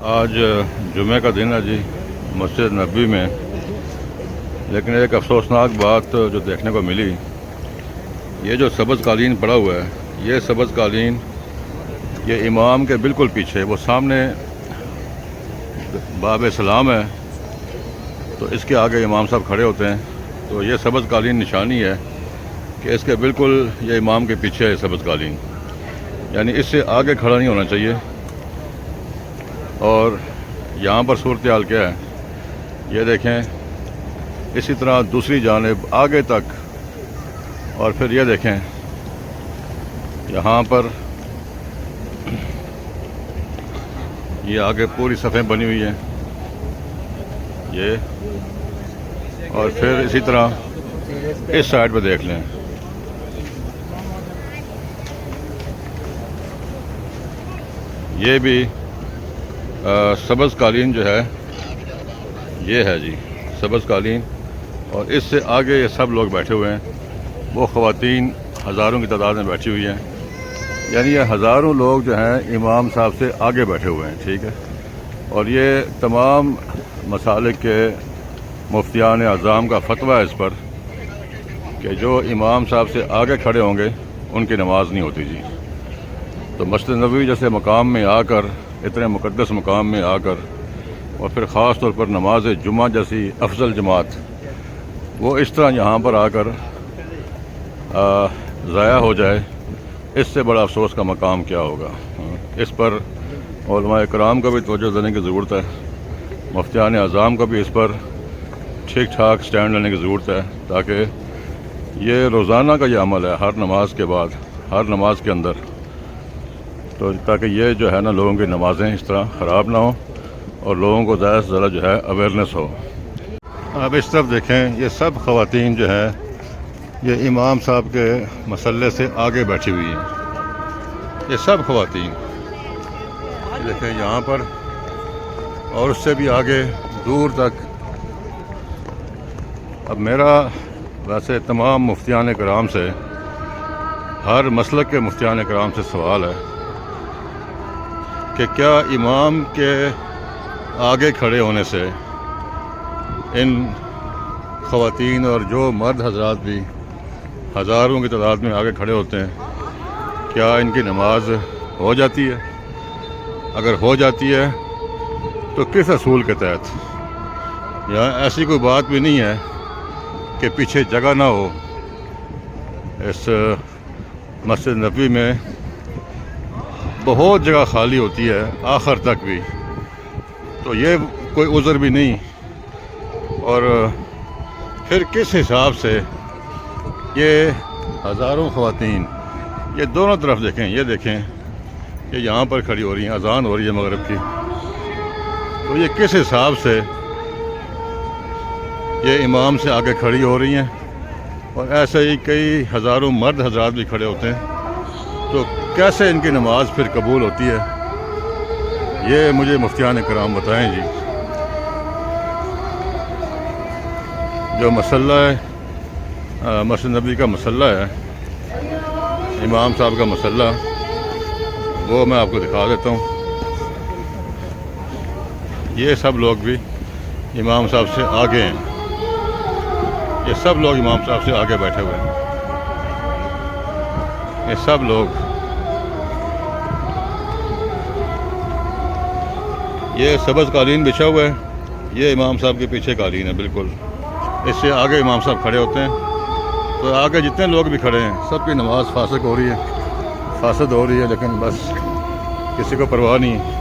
آج جمعہ کا دن ہے جی مسجد نبوی میں، لیکن ایک افسوسناک بات جو دیکھنے کو ملی، یہ جو سبز قالین پڑا ہوا ہے، یہ سبز قالین یہ امام کے بالکل پیچھے، وہ سامنے باب سلام ہے تو اس کے آگے امام صاحب کھڑے ہوتے ہیں، تو یہ سبز قالین نشانی ہے کہ اس کے بالکل یہ امام کے پیچھے ہے سبز قالین، یعنی اس سے آگے کھڑا نہیں ہونا چاہیے۔ اور یہاں پر صورتحال کیا ہے یہ دیکھیں، اسی طرح دوسری جانب آگے تک، اور پھر یہ دیکھیں یہاں پر یہ آگے پوری صفیں بنی ہوئی ہیں یہ، اور پھر اسی طرح اس سائڈ پہ دیکھ لیں، یہ بھی سبز قالین جو ہے یہ ہے جی سبز قالین، اور اس سے آگے یہ سب لوگ بیٹھے ہوئے ہیں، وہ خواتین ہزاروں کی تعداد میں بیٹھی ہوئی ہیں، یعنی یہ ہزاروں لوگ جو ہیں امام صاحب سے آگے بیٹھے ہوئے ہیں، ٹھیک ہے۔ اور یہ تمام مسالک کے مفتیان اعظام کا فتویٰ ہے اس پر کہ جو امام صاحب سے آگے کھڑے ہوں گے ان کی نماز نہیں ہوتی جی۔ تو مسجد نبوی جیسے مقام میں آ کر، اتنے مقدس مقام میں آ کر، اور پھر خاص طور پر نماز جمعہ جیسی افضل جماعت، وہ اس طرح یہاں پر آ کر ضائع ہو جائے، اس سے بڑا افسوس کا مقام کیا ہوگا۔ اس پر علماء کرام کو بھی توجہ دینے کی ضرورت ہے، مفتیان اعظام کو بھی اس پر ٹھیک ٹھاک سٹینڈ لینے کی ضرورت ہے، تاکہ یہ روزانہ کا یہ عمل ہے ہر نماز کے بعد، ہر نماز کے اندر، تو تاکہ یہ جو ہے نا لوگوں کی نمازیں اس طرح خراب نہ ہوں اور لوگوں کو زیادہ سے زیادہ جو ہے اویئرنیس ہو۔ اب اس طرف دیکھیں، یہ سب خواتین جو ہے یہ امام صاحب کے مسلح سے آگے بیٹھی ہوئی ہیں، یہ سب خواتین یہ دیکھیں یہاں پر، اور اس سے بھی آگے دور تک۔ اب میرا ویسے تمام مفتیان کرام سے، ہر مسلک کے مفتیان کرام سے سوال ہے کہ کیا امام کے آگے کھڑے ہونے سے ان خواتین اور جو مرد حضرات بھی ہزاروں کی تعداد میں آگے کھڑے ہوتے ہیں، کیا ان کی نماز ہو جاتی ہے؟ اگر ہو جاتی ہے تو کس اصول کے تحت؟ یہاں ایسی کوئی بات بھی نہیں ہے کہ پیچھے جگہ نہ ہو، اس مسجد نبوی میں بہت جگہ خالی ہوتی ہے آخر تک بھی، تو یہ کوئی عذر بھی نہیں۔ اور پھر کس حساب سے یہ ہزاروں خواتین یہ دونوں طرف دیکھیں، یہ دیکھیں کہ یہاں پر کھڑی ہو رہی ہیں، اذان ہو رہی ہے مغرب کی، تو یہ کس حساب سے یہ امام سے آگے کھڑی ہو رہی ہیں، اور ایسے ہی کئی ہزاروں مرد حضرات بھی کھڑے ہوتے ہیں، تو کیسے ان کی نماز پھر قبول ہوتی ہے؟ یہ مجھے مفتیان کرام بتائیں جی۔ جو مسلح ہے مسجد نبوی کا مسلح ہے، امام صاحب کا مسلح، وہ میں آپ کو دکھا دیتا ہوں۔ یہ سب لوگ بھی امام صاحب سے آگے ہیں، یہ سب لوگ امام صاحب سے آگے بیٹھے ہوئے ہیں، یہ سب لوگ۔ یہ سبز قالین بچھا ہوا ہے، یہ امام صاحب کے پیچھے قالین ہے بالکل، اس سے آگے امام صاحب کھڑے ہوتے ہیں، تو آگے جتنے لوگ بھی کھڑے ہیں سب کی نماز فاسد ہو رہی ہے، لیکن بس کسی کو پرواہ نہیں ہے۔